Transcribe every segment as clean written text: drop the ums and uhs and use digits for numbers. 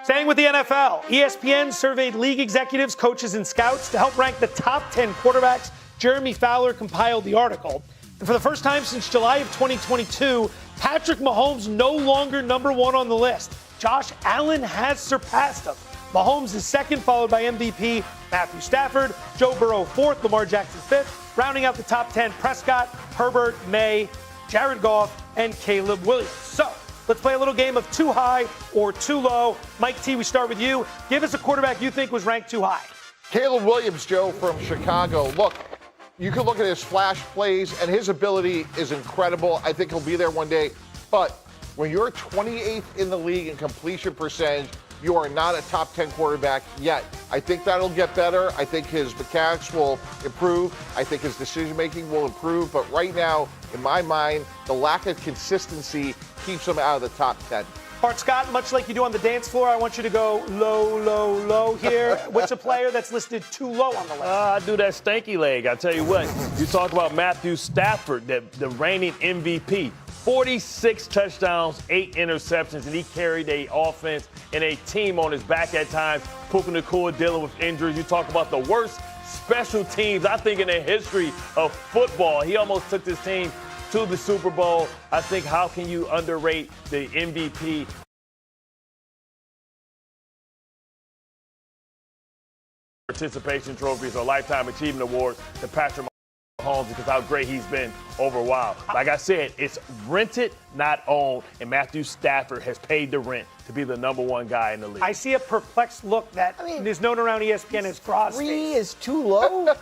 Staying with the NFL, ESPN surveyed league executives, coaches, and scouts to help rank the top 10 quarterbacks. Jeremy Fowler compiled the article. And for the first time since July of 2022, Patrick Mahomes no longer number one on the list. Josh Allen has surpassed him. Mahomes is second, followed by MVP Matthew Stafford, Joe Burrow fourth, Lamar Jackson fifth. Rounding out the top 10, Prescott, Herbert, May, Jared Goff, and Caleb Williams. So let's play a little game of too high or too low. Mike T, we start with you. Give us a quarterback you think was ranked too high. Caleb Williams, Joe, from Chicago. Look, you can look at his flash plays, and his ability is incredible. I think he'll be there one day. But when you're 28th in the league in completion percentage, you are not a top 10 quarterback yet. I think that'll get better. I think his mechanics will improve. I think his decision-making will improve. But right now, in my mind, the lack of consistency keeps him out of the top 10. Bart Scott, much like you do on the dance floor, I want you to go low, low, low here. What's a player that's listed too low on the list? I do that stanky leg. I tell you what, you talk about Matthew Stafford, the reigning MVP. 46 touchdowns, 8 interceptions, and he carried a offense and a team on his back at times. Puka Nacua dealing with injuries. You talk about the worst special teams, I think, in the history of football. He almost took this team to the Super Bowl. I think, how can you underrate the MVP? Participation trophies or lifetime achievement awards to Patrick Mahomes because how great he's been over a while. Like I said, it's rented, not owned, and Matthew Stafford has paid the rent to be the number one guy in the league. I see a perplexed look that is known around ESPN as Gross. 3 is too low.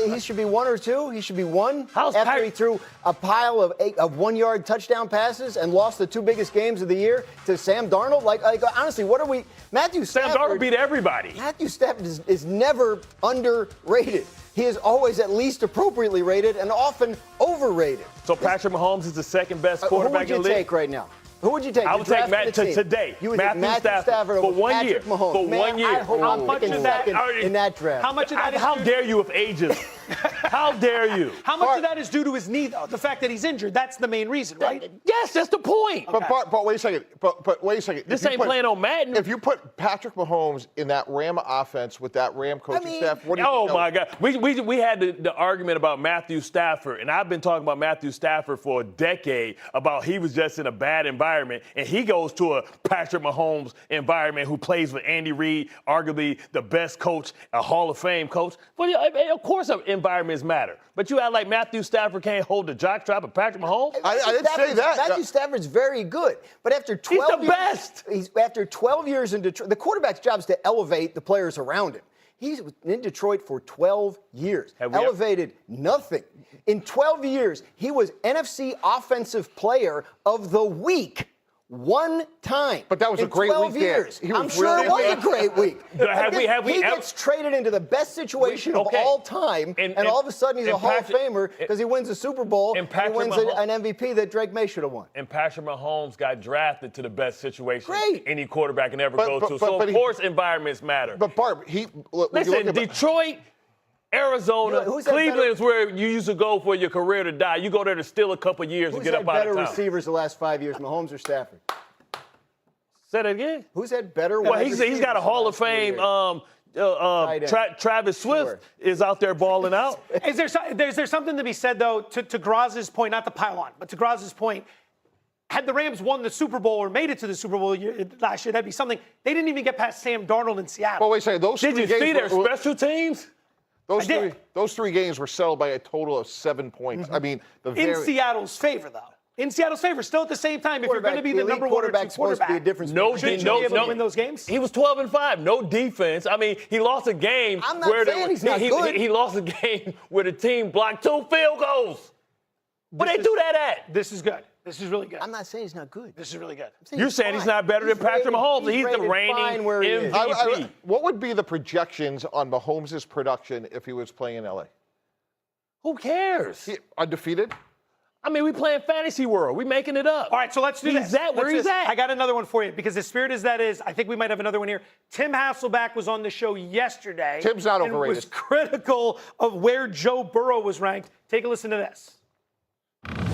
He should be 1 or 2. He should be 1. After he threw a pile of 1-yard touchdown passes and lost the 2 biggest games of the year to Sam Darnold. Like honestly, what are we? Matthew Stafford. Sam Darnold beat everybody. Matthew Stafford is never underrated. He is always at least appropriately rated and often overrated. So Patrick Mahomes is the second best quarterback in the league? Who would you take right now? Who would you take? I would take today. You would take Matthew Stafford for 1 year. Mahomes. For 1 year. How much of that in that draft? How much of that? How dare you with ageism? How dare you? How much of that is due to his knee, though? The fact that he's injured, that's the main reason, right? Yes, that's the point. Okay. But wait a second. But wait a second. This ain't playing on Madden. If you put Patrick Mahomes in that Ram offense with that Ram coaching staff, what do you think? Oh, my God. We had the argument about Matthew Stafford, and I've been talking about Matthew Stafford for a decade about he was just in a bad environment, and he goes to a Patrick Mahomes environment who plays with Andy Reid, arguably the best coach, a Hall of Fame coach. Well, of course environments matter. But you act like Matthew Stafford can't hold the jockstrap of Patrick Mahomes? I didn't say that. Matthew Stafford's very good. But after 12 he's the best. After 12 years in Detroit, the quarterback's job is to elevate the players around him. He's in Detroit for 12 years. Elevated nothing. In 12 years, he was NFC Offensive Player of the Week. 1 time. But that was a great week. 12 years. I'm sure really it was a great week. He gets traded into the best situation of all time, and all of a sudden he's a Hall of Famer because he wins a Super Bowl and he wins an MVP that Drake May should have won. And Patrick Mahomes got drafted to the best situation any quarterback can ever go to. So of course environments matter. But Barb, listen, Detroit, Arizona, Cleveland is where you used to go for your career to die. You go there to steal a couple years and get up out of town. Who's had better receivers the last 5 years, Mahomes or Stafford? Say that again? Who's had better Well, he's got a Hall of Fame. Travis Swift is out there balling out. Is there something to be said, though, to Graz's point, not to pile on, but to Graz's point, had the Rams won the Super Bowl or made it to the Super Bowl last year, that'd be something. They didn't even get past Sam Darnold in Seattle. Well, wait a second. Did you see their special teams? Those three games were settled by a total of 7 points. I mean, in Seattle's favor, though. In Seattle's favor, still at the same time, if you're going to be the number 1 or 2 quarterback, be a difference. Shouldn't you be able to win those games? He was 12-5, no defense. I mean, he lost a game he's not good. He lost a game where the team blocked 2 field goals. Where they do that at? This is good. This is really good. I'm not saying he's not good. This is really good. You're saying he's not better than Patrick Mahomes. He's the reigning MVP. What would be the projections on Mahomes' production if he was playing in L.A.? Who cares? Undefeated? I mean, we playing fantasy world. We making it up. All right, so let's do this. He's at where he's at. I got another one for you because the spirit is that is. I think we might have another one here. Tim Hasselback was on the show yesterday. Tim's not overrated. And was critical of where Joe Burrow was ranked. Take a listen to this.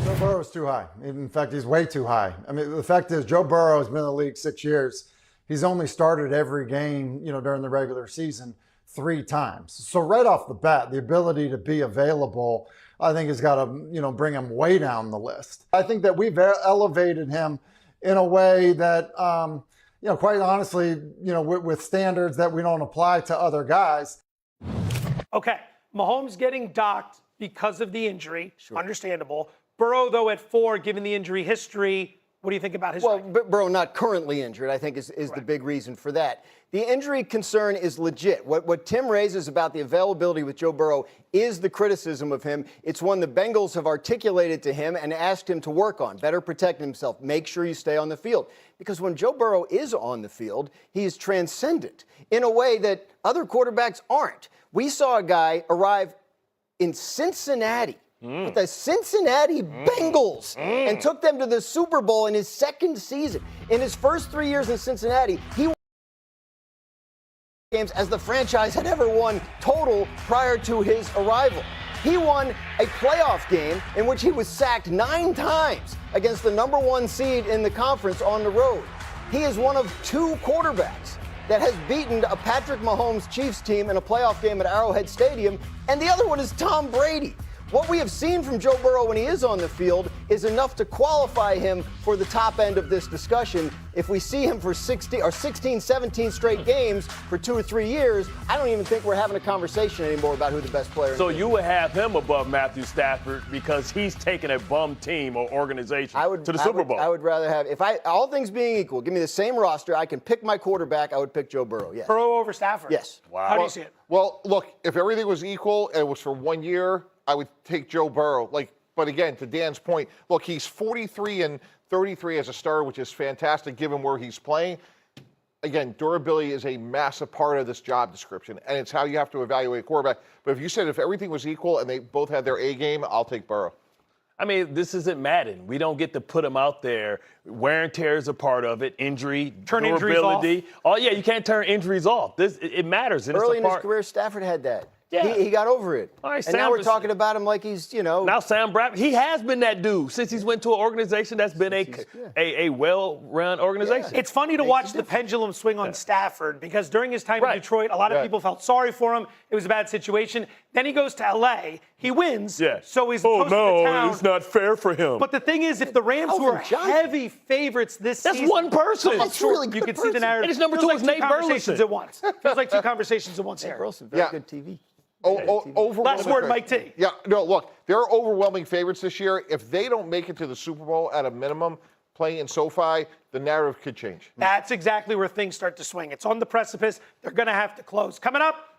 Joe Burrow is too high. In fact, he's way too high. I mean, the fact is, Joe Burrow has been in the league 6 years. He's only started every game, during the regular season 3 times. So right off the bat, the ability to be available, I think has got to, bring him way down the list. I think that we've elevated him in a way that, quite honestly, with standards that we don't apply to other guys. Okay, Mahomes getting docked because of the injury, Sure. Understandable. Burrow, though, at 4, given the injury history, what do you think about his ranking? Well, Burrow not currently injured, I think, is the big reason for that. The injury concern is legit. What Tim raises about the availability with Joe Burrow is the criticism of him. It's one the Bengals have articulated to him and asked him to work on. Better protect himself. Make sure you stay on the field. Because when Joe Burrow is on the field, he is transcendent in a way that other quarterbacks aren't. We saw a guy arrive in Cincinnati with the Cincinnati Bengals and took them to the Super Bowl in his second season. In his first 3 years in Cincinnati, he won games as the franchise had ever won total prior to his arrival. He won a playoff game in which he was sacked 9 times against the number 1 seed in the conference on the road. He is one of 2 quarterbacks that has beaten a Patrick Mahomes Chiefs team in a playoff game at Arrowhead Stadium, and the other one is Tom Brady. What we have seen from Joe Burrow when he is on the field is enough to qualify him for the top end of this discussion. If we see him for 16, 17 straight games for 2 or 3 years, I don't even think we're having a conversation anymore about who the best player is. So you would have him above Matthew Stafford because he's taken a bum team or organization to the Super Bowl. I would rather have, all things being equal, give me the same roster, I can pick my quarterback, I would pick Joe Burrow, yes. Burrow over Stafford? Yes. Wow. How do you see it? Well, look, if everything was equal and it was for 1 year, I would take Joe Burrow. But again, to Dan's point, look, he's 43 and 33 as a starter, which is fantastic given where he's playing. Again, durability is a massive part of this job description, and it's how you have to evaluate a quarterback. But if you said if everything was equal and they both had their A game, I'll take Burrow. I mean, this isn't Madden. We don't get to put him out there. Wear and tear is a part of it. Injury, turn durability. Injuries off. Oh, yeah, you can't turn injuries off. It matters. And Early it's in his career, Stafford had that. Yeah. He got over it. All right, and now we're talking about him like he's, Now Sam Bradford, he has been that dude since he's went to an organization that's been a well-run organization. It's funny to watch the pendulum swing on Stafford because during his time in Detroit, a lot of people felt sorry for him. It was a bad situation. Then he goes to L.A. He wins. Yeah. So he's the toast of the town. It's not fair for him. But the thing is, if the Rams were heavy favorites this season. That's one person. That's really good. You can see the narrative. And his number Feels 2 is like Nate conversations Burleson. at once. Feels like 2 conversations at once here. Burleson, very good TV. Last word, Mike T. Yeah, no, look, they're overwhelming favorites this year. If they don't make it to the Super Bowl at a minimum, playing in SoFi, the narrative could change. That's exactly where things start to swing. It's on the precipice. They're going to have to close. Coming up,